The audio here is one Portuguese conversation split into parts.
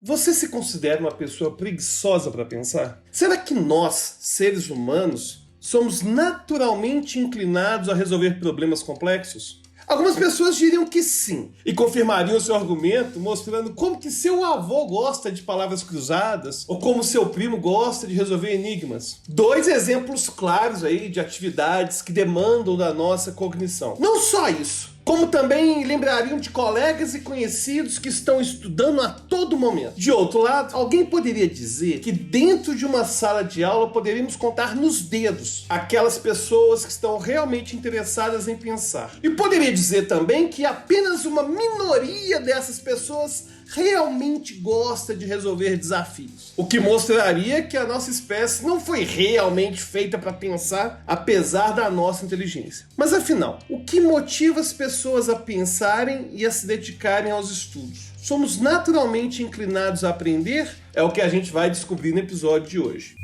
Você se considera uma pessoa preguiçosa para pensar? Será que nós, seres humanos, somos naturalmente inclinados a resolver problemas complexos? Algumas pessoas diriam que sim, e confirmariam seu argumento mostrando como que seu avô gosta de palavras cruzadas, ou como seu primo gosta de resolver enigmas. Dois exemplos claros aí de atividades que demandam da nossa cognição. Não só isso, como também lembrariam de colegas e conhecidos que estão estudando a todo momento. De outro lado, alguém poderia dizer que dentro de uma sala de aula poderíamos contar nos dedos aquelas pessoas que estão realmente interessadas em pensar. E poderia dizer também que apenas uma minoria dessas pessoas realmente gosta de resolver desafios. O que mostraria que a nossa espécie não foi realmente feita para pensar, apesar da nossa inteligência. Mas afinal, o que motiva as pessoas a pensarem e a se dedicarem aos estudos? Somos naturalmente inclinados a aprender? É o que a gente vai descobrir no episódio de hoje.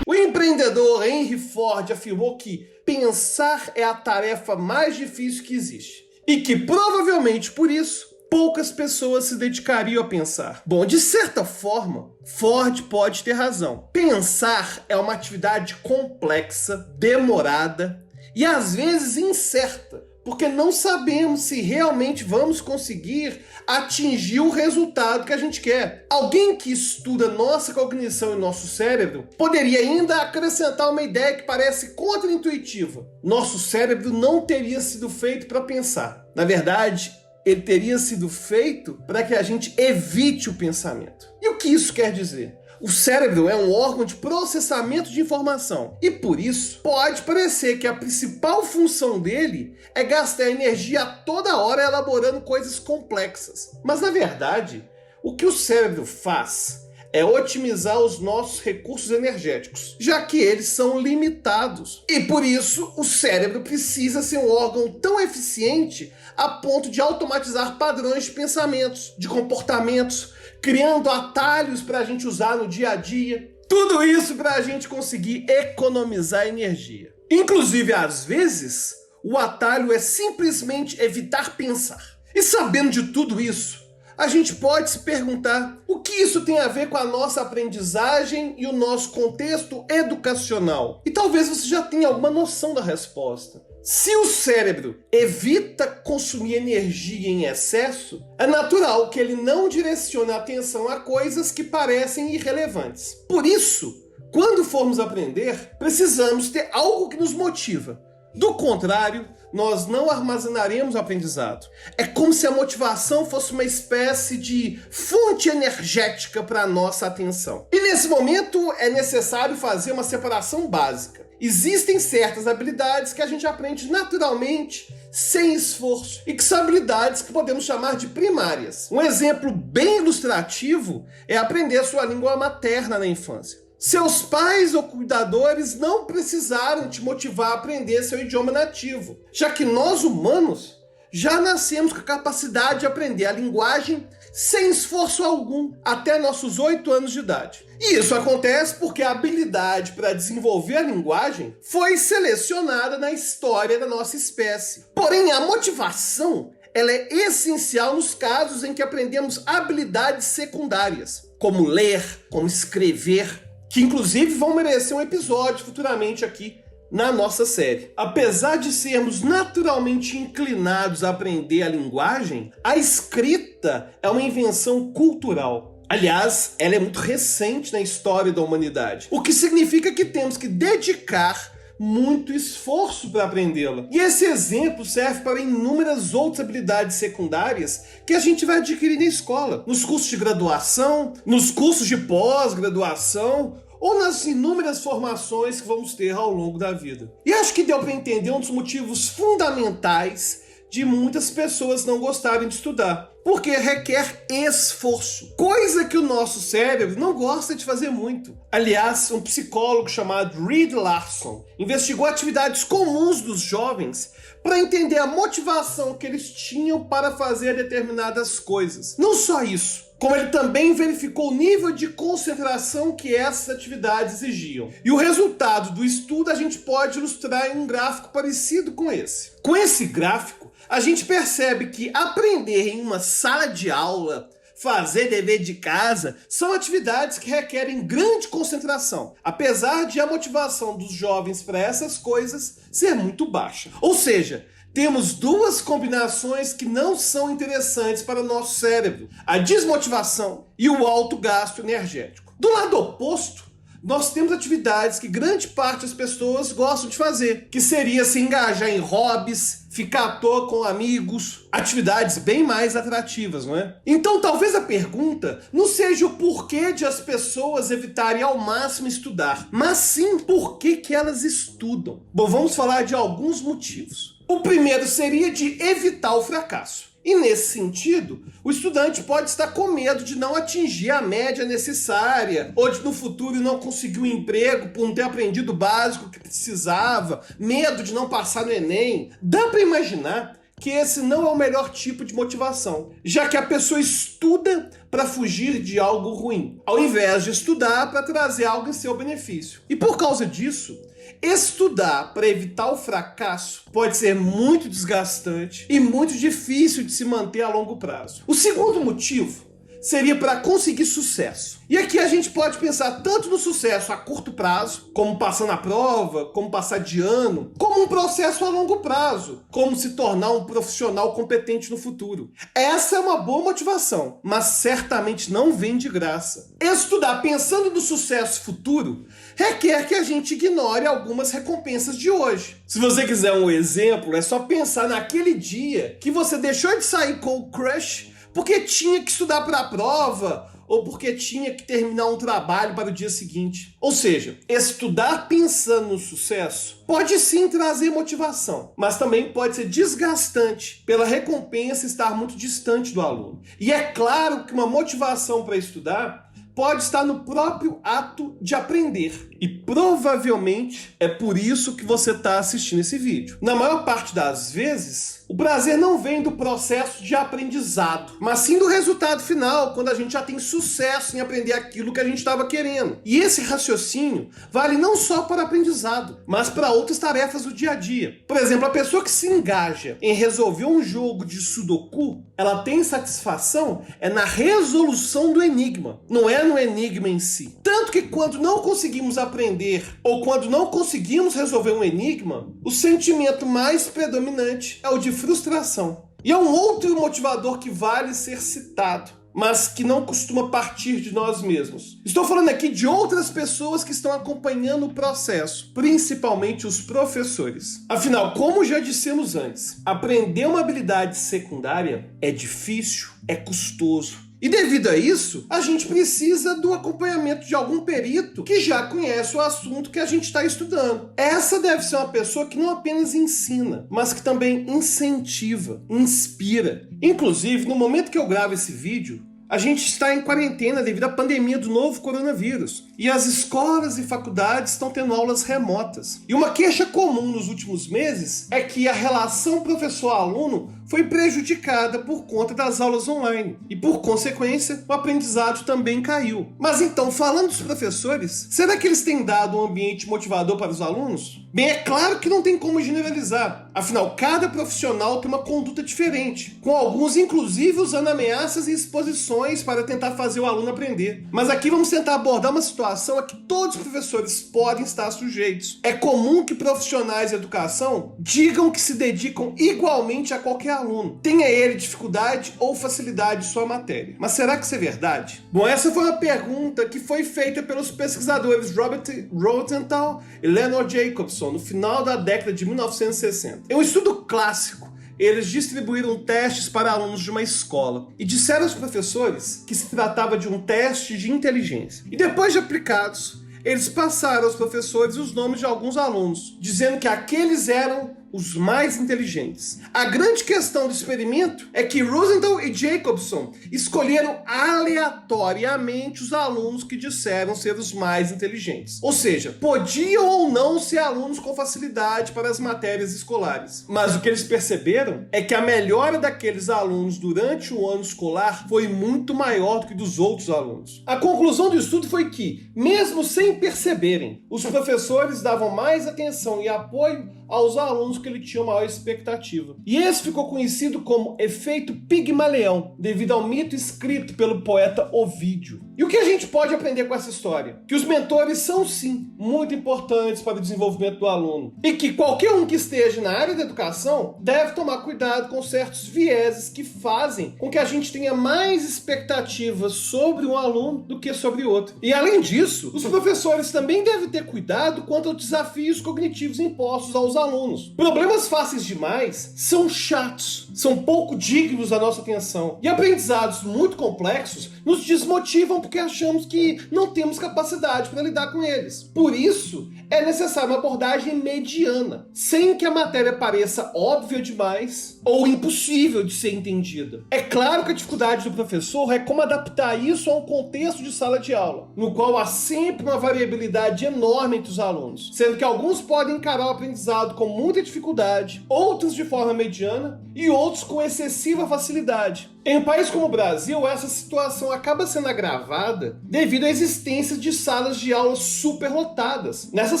O empreendedor Henry Ford afirmou que pensar é a tarefa mais difícil que existe e que provavelmente por isso poucas pessoas se dedicariam a pensar. Bom, de certa forma, Ford pode ter razão. Pensar é uma atividade complexa, demorada e às vezes incerta, porque não sabemos se realmente vamos conseguir atingir o resultado que a gente quer. Alguém que estuda nossa cognição e nosso cérebro poderia ainda acrescentar uma ideia que parece contraintuitiva. Nosso cérebro não teria sido feito para pensar. Na verdade, ele teria sido feito para que a gente evite o pensamento. E o que isso quer dizer? O cérebro é um órgão de processamento de informação e, por isso, pode parecer que a principal função dele é gastar energia a toda hora elaborando coisas complexas. Mas, na verdade, o que o cérebro faz é otimizar os nossos recursos energéticos, já que eles são limitados. E, por isso, o cérebro precisa ser um órgão tão eficiente a ponto de automatizar padrões de pensamentos, de comportamentos, criando atalhos para a gente usar no dia a dia. Tudo isso para a gente conseguir economizar energia. Inclusive, às vezes, o atalho é simplesmente evitar pensar. E sabendo de tudo isso, a gente pode se perguntar o que isso tem a ver com a nossa aprendizagem e o nosso contexto educacional. E talvez você já tenha alguma noção da resposta. Se o cérebro evita consumir energia em excesso, é natural que ele não direcione a atenção a coisas que parecem irrelevantes. Por isso, quando formos aprender, precisamos ter algo que nos motiva. Do contrário, nós não armazenaremos o aprendizado. É como se a motivação fosse uma espécie de fonte energética para a nossa atenção. E nesse momento é necessário fazer uma separação básica. Existem certas habilidades que a gente aprende naturalmente, sem esforço, e que são habilidades que podemos chamar de primárias. Um exemplo bem ilustrativo é aprender a sua língua materna na infância. Seus pais ou cuidadores não precisaram te motivar a aprender seu idioma nativo, já que nós humanos já nascemos com a capacidade de aprender a linguagem sem esforço algum, até nossos 8 anos de idade. E isso acontece porque a habilidade para desenvolver a linguagem foi selecionada na história da nossa espécie. Porém, a motivação ela é essencial nos casos em que aprendemos habilidades secundárias, como ler, como escrever, que inclusive vão merecer um episódio futuramente aqui na nossa série. Apesar de sermos naturalmente inclinados a aprender a linguagem, a escrita é uma invenção cultural. Aliás, ela é muito recente na história da humanidade, o que significa que temos que dedicar muito esforço para aprendê-la. E esse exemplo serve para inúmeras outras habilidades secundárias que a gente vai adquirir na escola, nos cursos de graduação, nos cursos de pós-graduação ou nas inúmeras formações que vamos ter ao longo da vida. E acho que deu para entender um dos motivos fundamentais de muitas pessoas não gostarem de estudar, porque requer esforço, coisa que o nosso cérebro não gosta de fazer muito. Aliás, um psicólogo chamado Reed Larson investigou atividades comuns dos jovens para entender a motivação que eles tinham para fazer determinadas coisas. Não só isso, como ele também verificou o nível de concentração que essas atividades exigiam. E o resultado do estudo a gente pode ilustrar em um gráfico parecido com esse. Com esse gráfico, a gente percebe que aprender em uma sala de aula, fazer dever de casa, são atividades que requerem grande concentração, apesar de a motivação dos jovens para essas coisas ser muito baixa. Ou seja, temos duas combinações que não são interessantes para o nosso cérebro: a desmotivação e o alto gasto energético. Do lado oposto, nós temos atividades que grande parte das pessoas gostam de fazer, que seria se engajar em hobbies, ficar à toa com amigos, atividades bem mais atrativas, não é? Então talvez a pergunta não seja o porquê de as pessoas evitarem ao máximo estudar, mas sim por que elas estudam. Bom, vamos falar de alguns motivos. O primeiro seria de evitar o fracasso. E nesse sentido, o estudante pode estar com medo de não atingir a média necessária, ou de no futuro não conseguir um emprego por não ter aprendido o básico que precisava, medo de não passar no Enem. Dá para imaginar que esse não é o melhor tipo de motivação, já que a pessoa estuda para fugir de algo ruim, ao invés de estudar para trazer algo em seu benefício. E por causa disso, estudar para evitar o fracasso pode ser muito desgastante e muito difícil de se manter a longo prazo. O segundo motivo seria para conseguir sucesso. E aqui a gente pode pensar tanto no sucesso a curto prazo, como passar na prova, como passar de ano, como um processo a longo prazo, como se tornar um profissional competente no futuro. Essa é uma boa motivação, mas certamente não vem de graça. Estudar pensando no sucesso futuro requer que a gente ignore algumas recompensas de hoje. Se você quiser um exemplo, é só pensar naquele dia que você deixou de sair com o crush porque tinha que estudar para a prova ou porque tinha que terminar um trabalho para o dia seguinte. Ou seja, estudar pensando no sucesso pode sim trazer motivação, mas também pode ser desgastante pela recompensa estar muito distante do aluno. E é claro que uma motivação para estudar pode estar no próprio ato de aprender. E provavelmente é por isso que você está assistindo esse vídeo. Na maior parte das vezes, o prazer não vem do processo de aprendizado, mas sim do resultado final, quando a gente já tem sucesso em aprender aquilo que a gente estava querendo. E esse raciocínio vale não só para aprendizado, mas para outras tarefas do dia a dia. Por exemplo, a pessoa que se engaja em resolver um jogo de Sudoku, ela tem satisfação na resolução do enigma, não é no enigma em si. Tanto que quando não conseguimos aprender ou quando não conseguimos resolver um enigma, o sentimento mais predominante é o de frustração. E é um outro motivador que vale ser citado, mas que não costuma partir de nós mesmos. Estou falando aqui de outras pessoas que estão acompanhando o processo, principalmente os professores. Afinal, como já dissemos antes, aprender uma habilidade secundária é difícil, é custoso. E devido a isso, a gente precisa do acompanhamento de algum perito que já conhece o assunto que a gente está estudando. Essa deve ser uma pessoa que não apenas ensina, mas que também incentiva, inspira. Inclusive, no momento que eu gravo esse vídeo, a gente está em quarentena devido à pandemia do novo coronavírus. E as escolas e faculdades estão tendo aulas remotas. E uma queixa comum nos últimos meses é que a relação professor-aluno foi prejudicada por conta das aulas online. E por consequência, o aprendizado também caiu. Mas então, falando dos professores, será que eles têm dado um ambiente motivador para os alunos? Bem, é claro que não tem como generalizar. Afinal, cada profissional tem uma conduta diferente, com alguns inclusive usando ameaças e exposições para tentar fazer o aluno aprender. Mas aqui vamos tentar abordar uma situação a que todos os professores podem estar sujeitos. É comum que profissionais de educação digam que se dedicam igualmente a qualquer aluno, tenha ele dificuldade ou facilidade em sua matéria. Mas será que isso é verdade? Bom, essa foi uma pergunta que foi feita pelos pesquisadores Robert Rosenthal e Leonard Jacobson no final da década de 1960. Em um estudo clássico, eles distribuíram testes para alunos de uma escola e disseram aos professores que se tratava de um teste de inteligência. E depois de aplicados, eles passaram aos professores os nomes de alguns alunos, dizendo que aqueles eram os mais inteligentes. A grande questão do experimento é que Rosenthal e Jacobson escolheram aleatoriamente os alunos que disseram ser os mais inteligentes. Ou seja, podiam ou não ser alunos com facilidade para as matérias escolares. Mas o que eles perceberam é que a melhora daqueles alunos durante o ano escolar foi muito maior do que dos outros alunos. A conclusão do estudo foi que, mesmo sem perceberem, os professores davam mais atenção e apoio aos alunos que ele tinha maior expectativa. E esse ficou conhecido como efeito Pigmalião, devido ao mito escrito pelo poeta Ovídio. E o que a gente pode aprender com essa história? Que os mentores são, sim, muito importantes para o desenvolvimento do aluno. E que qualquer um que esteja na área da educação deve tomar cuidado com certos vieses que fazem com que a gente tenha mais expectativas sobre um aluno do que sobre outro. E além disso, os professores também devem ter cuidado quanto aos desafios cognitivos impostos aos alunos. Problemas fáceis demais são chatos, são pouco dignos da nossa atenção. E aprendizados muito complexos nos desmotivam porque achamos que não temos capacidade para lidar com eles. Por isso, é necessária uma abordagem mediana, sem que a matéria pareça óbvia demais ou impossível de ser entendida. É claro que a dificuldade do professor é como adaptar isso a um contexto de sala de aula, no qual há sempre uma variabilidade enorme entre os alunos, sendo que alguns podem encarar o aprendizado com muita dificuldade, outros de forma mediana e outros com excessiva facilidade. Em um país como o Brasil, essa situação acaba sendo agravada devido à existência de salas de aula superlotadas. Nessas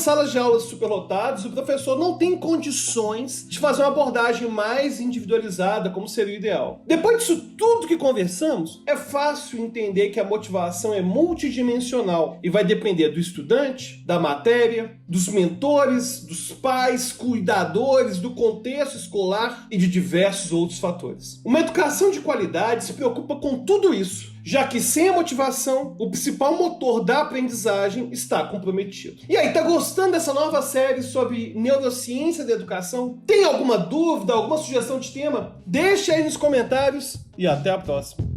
salas de aulas superlotadas, o professor não tem condições de fazer uma abordagem mais individualizada, como seria o ideal. Depois disso tudo que conversamos, é fácil entender que a motivação é multidimensional e vai depender do estudante, da matéria, dos mentores, dos pais, cuidadores, do contexto escolar e de diversos outros fatores. Uma educação de qualidade se preocupa com tudo isso, já que sem a motivação, o principal motor da aprendizagem está comprometido. E aí, tá gostando dessa nova série sobre neurociência da educação? Tem alguma dúvida, alguma sugestão de tema? Deixa aí nos comentários e até a próxima.